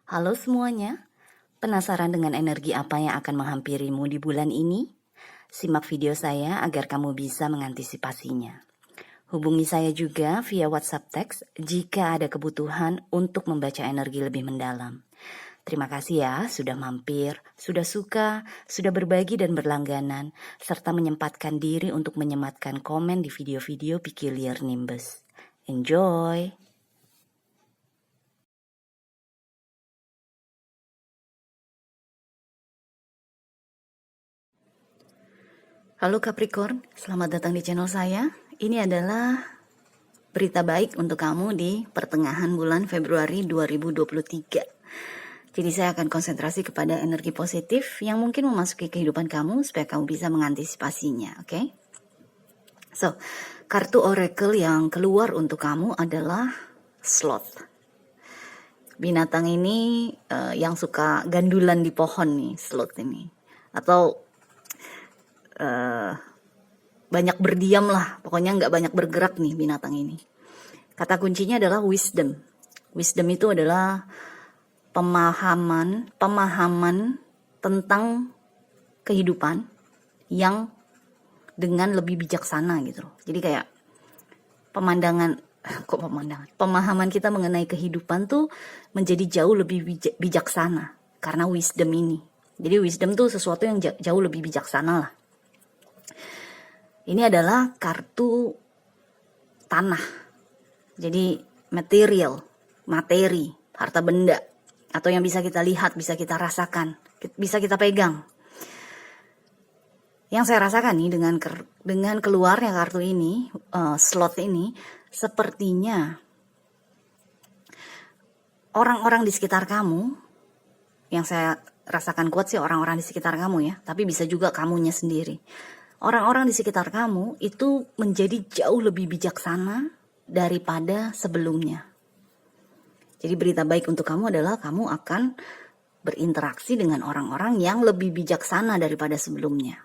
Halo semuanya, penasaran dengan energi apa yang akan menghampirimu di bulan ini? Simak video saya agar kamu bisa mengantisipasinya. Hubungi saya juga via WhatsApp teks jika ada kebutuhan untuk membaca energi lebih mendalam. Terima kasih ya sudah mampir, sudah suka, sudah berbagi dan berlangganan, serta menyempatkan diri untuk menyematkan komen di video-video Peculiar Nimbus. Enjoy! Halo Capricorn, selamat datang di channel saya. Ini adalah berita baik untuk kamu di pertengahan bulan Februari 2023. Jadi saya akan konsentrasi kepada energi positif yang mungkin memasuki kehidupan kamu supaya kamu bisa mengantisipasinya, oke? So, kartu oracle yang keluar untuk kamu adalah sloth. Binatang ini yang suka gandulan di pohon nih, sloth ini. Atau banyak berdiam lah, pokoknya nggak banyak bergerak nih binatang ini. Kata kuncinya adalah wisdom. Wisdom itu adalah pemahaman tentang kehidupan yang dengan lebih bijaksana gitu loh. Jadi kayak pemahaman kita mengenai kehidupan tuh menjadi jauh lebih bijaksana karena wisdom ini. Jadi wisdom tuh sesuatu yang jauh lebih bijaksana lah. Ini adalah kartu tanah. Jadi materi, harta benda, atau yang bisa kita lihat, bisa kita rasakan, bisa kita pegang. Yang saya rasakan nih dengan keluarnya kartu ini, slot ini, sepertinya orang-orang di sekitar kamu, yang saya rasakan kuat sih orang-orang di sekitar kamu ya, tapi bisa juga kamunya sendiri. Orang-orang di sekitar kamu itu menjadi jauh lebih bijaksana daripada sebelumnya. Jadi berita baik untuk kamu adalah kamu akan berinteraksi dengan orang-orang yang lebih bijaksana daripada sebelumnya.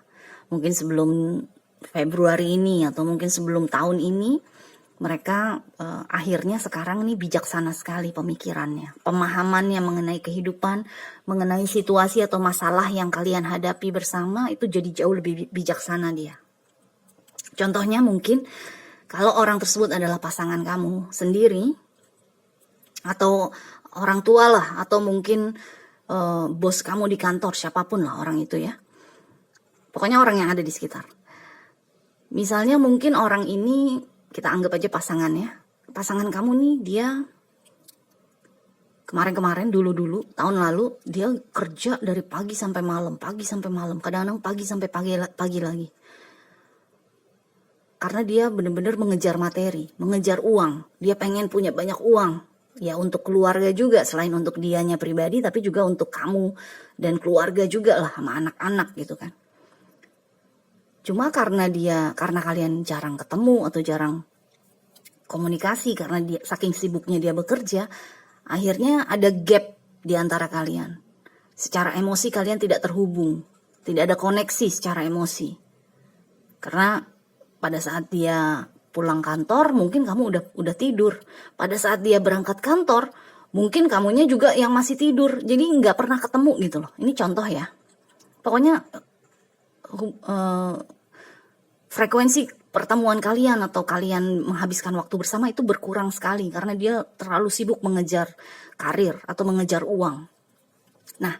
Mungkin sebelum Februari ini atau mungkin sebelum tahun ini, mereka akhirnya sekarang ini bijaksana sekali pemikirannya. Pemahamannya mengenai kehidupan, mengenai situasi atau masalah yang kalian hadapi bersama itu jadi jauh lebih bijaksana dia. Contohnya mungkin kalau orang tersebut adalah pasangan kamu sendiri, atau orang tua lah, atau mungkin bos kamu di kantor, siapapun lah orang itu ya. Pokoknya orang yang ada di sekitar. Misalnya mungkin orang ini, kita anggap aja pasangan ya. Pasangan kamu nih dia kemarin-kemarin dulu tahun lalu dia kerja dari pagi sampai malam, kadang-kadang pagi sampai pagi lagi. Karena dia benar-benar mengejar materi, mengejar uang. Dia pengen punya banyak uang. Ya untuk keluarga juga, selain untuk dianya pribadi, tapi juga untuk kamu dan keluarga juga lah, sama anak-anak gitu kan. Cuma karena kalian jarang ketemu atau jarang komunikasi, karena dia saking sibuknya dia bekerja, akhirnya ada gap di antara kalian. Secara emosi kalian tidak terhubung, tidak ada koneksi secara emosi. Karena pada saat dia pulang kantor, mungkin kamu udah tidur. Pada saat dia berangkat kantor, mungkin kamunya juga yang masih tidur. Jadi nggak pernah ketemu gitu loh. Ini contoh ya. Pokoknya frekuensi pertemuan kalian atau kalian menghabiskan waktu bersama itu berkurang sekali karena dia terlalu sibuk mengejar karir atau mengejar uang. Nah,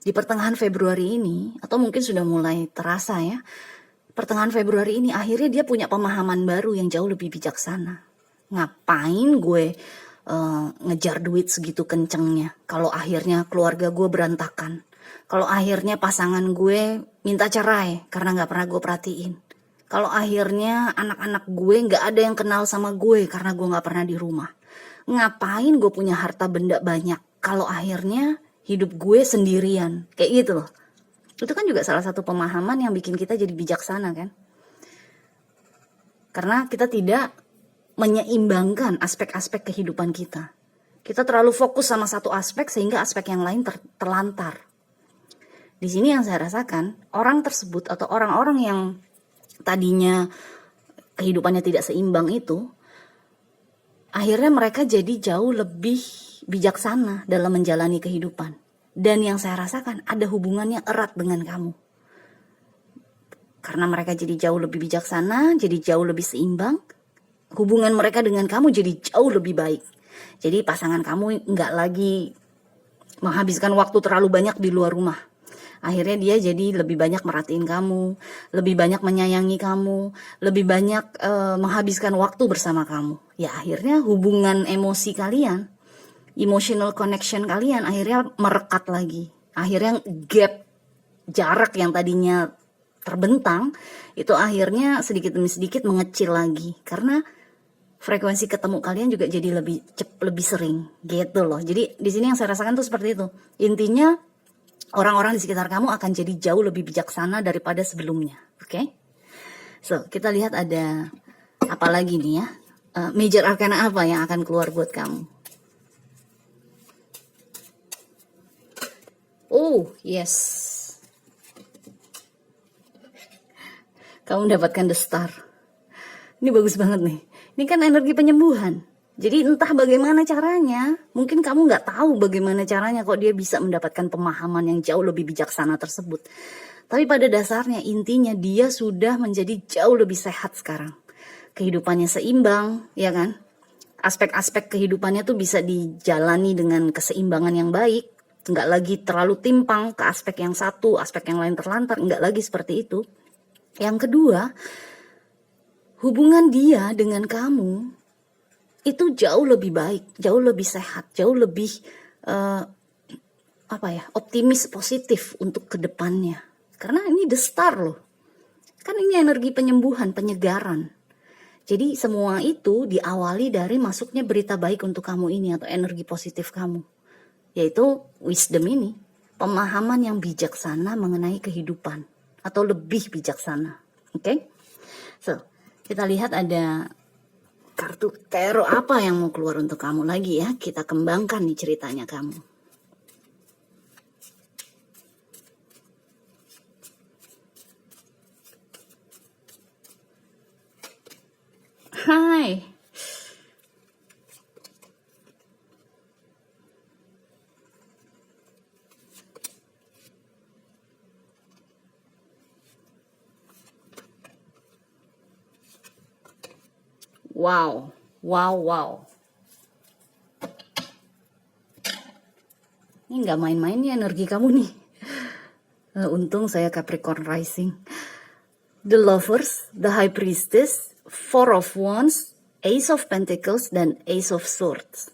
di pertengahan Februari ini, atau mungkin sudah mulai terasa ya, pertengahan Februari ini akhirnya dia punya pemahaman baru yang jauh lebih bijaksana. Ngapain gue ngejar duit segitu kencengnya kalau akhirnya keluarga gue berantakan, kalau akhirnya pasangan gue minta cerai karena gak pernah gue perhatiin, kalau akhirnya anak-anak gue gak ada yang kenal sama gue karena gue gak pernah di rumah. Ngapain gue punya harta benda banyak kalau akhirnya hidup gue sendirian, kayak gitu loh. Itu kan juga salah satu pemahaman yang bikin kita jadi bijaksana kan. Karena kita tidak menyeimbangkan aspek-aspek kehidupan kita. Kita terlalu fokus sama satu aspek sehingga aspek yang lain terlantar. Di sini yang saya rasakan, orang tersebut atau orang-orang yang tadinya kehidupannya tidak seimbang itu, akhirnya mereka jadi jauh lebih bijaksana dalam menjalani kehidupan. Dan yang saya rasakan ada hubungannya erat dengan kamu. Karena mereka jadi jauh lebih bijaksana, jadi jauh lebih seimbang, hubungan mereka dengan kamu jadi jauh lebih baik. Jadi pasangan kamu nggak lagi menghabiskan waktu terlalu banyak di luar rumah. Akhirnya dia jadi lebih banyak merhatiin kamu, lebih banyak menyayangi kamu, lebih banyak menghabiskan waktu bersama kamu. Ya akhirnya hubungan emosi kalian, emotional connection kalian akhirnya merekat lagi. Akhirnya gap jarak yang tadinya terbentang itu akhirnya sedikit demi sedikit mengecil lagi. Karena frekuensi ketemu kalian juga jadi lebih sering gitu loh. Jadi di sini yang saya rasakan tuh seperti itu. Intinya orang-orang di sekitar kamu akan jadi jauh lebih bijaksana daripada sebelumnya. Oke? So, kita lihat ada apa lagi nih ya. Major arcana apa yang akan keluar buat kamu? Oh, yes. Kamu mendapatkan the star. Ini bagus banget nih. Ini kan energi penyembuhan. Jadi entah bagaimana caranya, mungkin kamu nggak tahu bagaimana caranya kok dia bisa mendapatkan pemahaman yang jauh lebih bijaksana tersebut. Tapi pada dasarnya intinya dia sudah menjadi jauh lebih sehat sekarang. Kehidupannya seimbang, ya kan? Aspek-aspek kehidupannya tuh bisa dijalani dengan keseimbangan yang baik. Nggak lagi terlalu timpang ke aspek yang satu, aspek yang lain terlantar. Nggak lagi seperti itu. Yang kedua, hubungan dia dengan kamu itu jauh lebih baik, jauh lebih sehat, jauh lebih optimis, positif untuk kedepannya. Karena ini the star loh. Kan ini energi penyembuhan, penyegaran. Jadi semua itu diawali dari masuknya berita baik untuk kamu ini atau energi positif kamu. Yaitu wisdom ini, pemahaman yang bijaksana mengenai kehidupan atau lebih bijaksana. Oke? So, kita lihat ada kartu tarot apa yang mau keluar untuk kamu lagi ya. Kita kembangkan nih ceritanya kamu. Hai. Wow. Ini nggak main-main ya energi kamu nih. Untung saya Capricorn rising. The Lovers, The High Priestess, Four of Wands, Ace of Pentacles, dan Ace of Swords.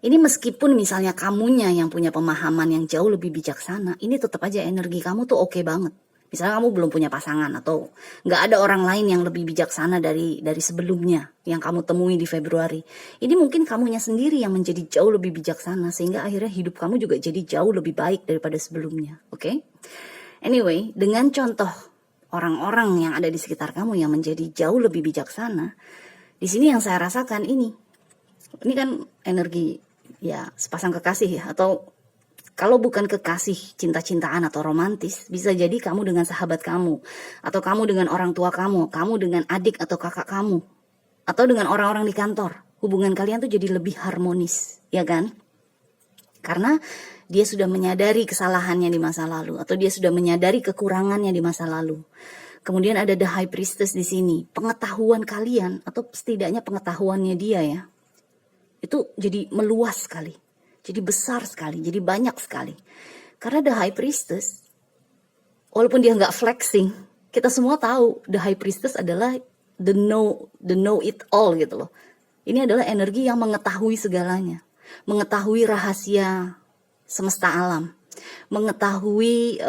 Ini meskipun misalnya kamunya yang punya pemahaman yang jauh lebih bijaksana, ini tetap aja energi kamu tuh oke banget. Misalnya kamu belum punya pasangan atau nggak ada orang lain yang lebih bijaksana dari sebelumnya yang kamu temui di Februari. Ini mungkin kamunya sendiri yang menjadi jauh lebih bijaksana sehingga akhirnya hidup kamu juga jadi jauh lebih baik daripada sebelumnya. Oke? Anyway, dengan contoh orang-orang yang ada di sekitar kamu yang menjadi jauh lebih bijaksana, di sini yang saya rasakan ini kan energi ya sepasang kekasih ya, atau kalau bukan kekasih cinta-cintaan atau romantis, bisa jadi kamu dengan sahabat kamu, atau kamu dengan orang tua kamu, kamu dengan adik atau kakak kamu, atau dengan orang-orang di kantor. Hubungan kalian tuh jadi lebih harmonis, ya kan? Karena dia sudah menyadari kesalahannya di masa lalu, atau dia sudah menyadari kekurangannya di masa lalu. Kemudian ada The High Priestess di sini. Pengetahuan kalian, atau setidaknya pengetahuannya dia ya, itu jadi meluas sekali. Jadi besar sekali, jadi banyak sekali. Karena The High Priestess, walaupun dia nggak flexing, kita semua tahu The High Priestess adalah the know it all gitu loh. Ini adalah energi yang mengetahui segalanya, mengetahui rahasia semesta alam, mengetahui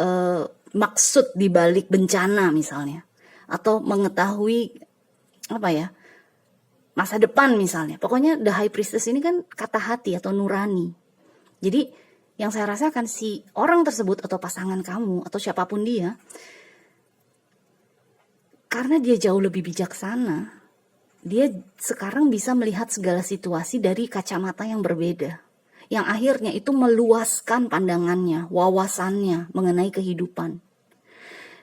maksud di balik bencana misalnya, atau mengetahui masa depan misalnya. Pokoknya The High Priestess ini kan kata hati atau nurani. Jadi yang saya rasakan si orang tersebut atau pasangan kamu atau siapapun dia, karena dia jauh lebih bijaksana, dia sekarang bisa melihat segala situasi dari kacamata yang berbeda. Yang akhirnya itu meluaskan pandangannya, wawasannya mengenai kehidupan.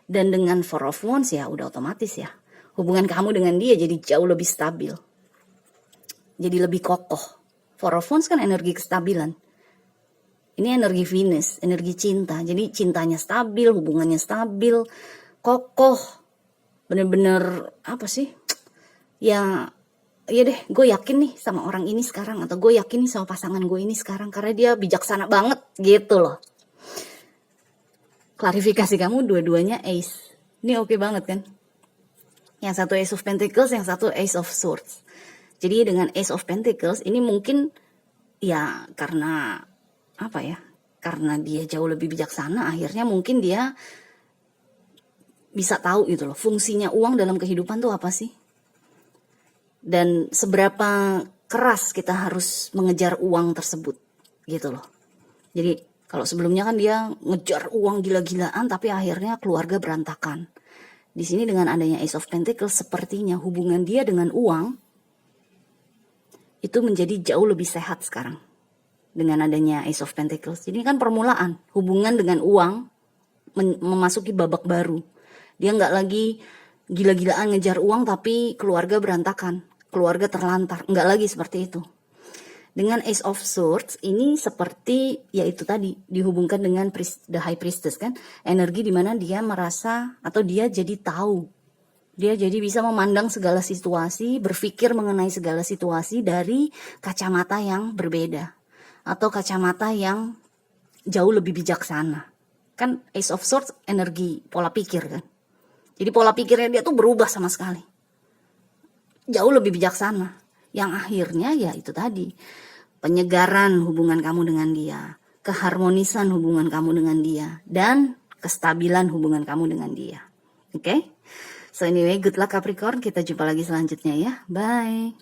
Dan dengan Four of Wands ya udah otomatis ya. Hubungan kamu dengan dia jadi jauh lebih stabil. Jadi lebih kokoh. Four of Wands kan energi kestabilan. Ini energi Venus, energi cinta. Jadi cintanya stabil, hubungannya stabil, kokoh. Bener-bener apa sih? Ya, iya deh, gue yakin nih sama orang ini sekarang, atau gue yakin nih sama pasangan gue ini sekarang karena dia bijaksana banget gitu loh. Klarifikasi kamu dua-duanya Ace. Ini oke banget kan? Yang satu Ace of Pentacles, yang satu Ace of Swords. Jadi dengan Ace of Pentacles ini mungkin ya karena apa ya? Karena dia jauh lebih bijaksana, akhirnya mungkin dia bisa tahu gitu loh, fungsinya uang dalam kehidupan tuh apa sih? Dan seberapa keras kita harus mengejar uang tersebut gitu loh. Jadi kalau sebelumnya kan dia ngejar uang gila-gilaan tapi akhirnya keluarga berantakan. Di sini dengan adanya Ace of Pentacles sepertinya hubungan dia dengan uang itu menjadi jauh lebih sehat sekarang. Dengan adanya Ace of Pentacles. Jadi kan permulaan hubungan dengan uang memasuki babak baru. Dia nggak lagi gila-gilaan ngejar uang tapi keluarga berantakan, keluarga terlantar, nggak lagi seperti itu. Dengan Ace of Swords ini seperti yaitu tadi dihubungkan dengan the High Priestess kan, energi dimana dia merasa atau dia jadi tahu, dia jadi bisa memandang segala situasi, berpikir mengenai segala situasi dari kacamata yang berbeda atau kacamata yang jauh lebih bijaksana. Kan Ace of Swords energi pola pikir kan. Jadi pola pikirnya dia tuh berubah sama sekali. Jauh lebih bijaksana. Yang akhirnya ya itu tadi. Penyegaran hubungan kamu dengan dia. Keharmonisan hubungan kamu dengan dia. Dan kestabilan hubungan kamu dengan dia. Oke? So anyway, good luck Capricorn. Kita jumpa lagi selanjutnya ya. Bye.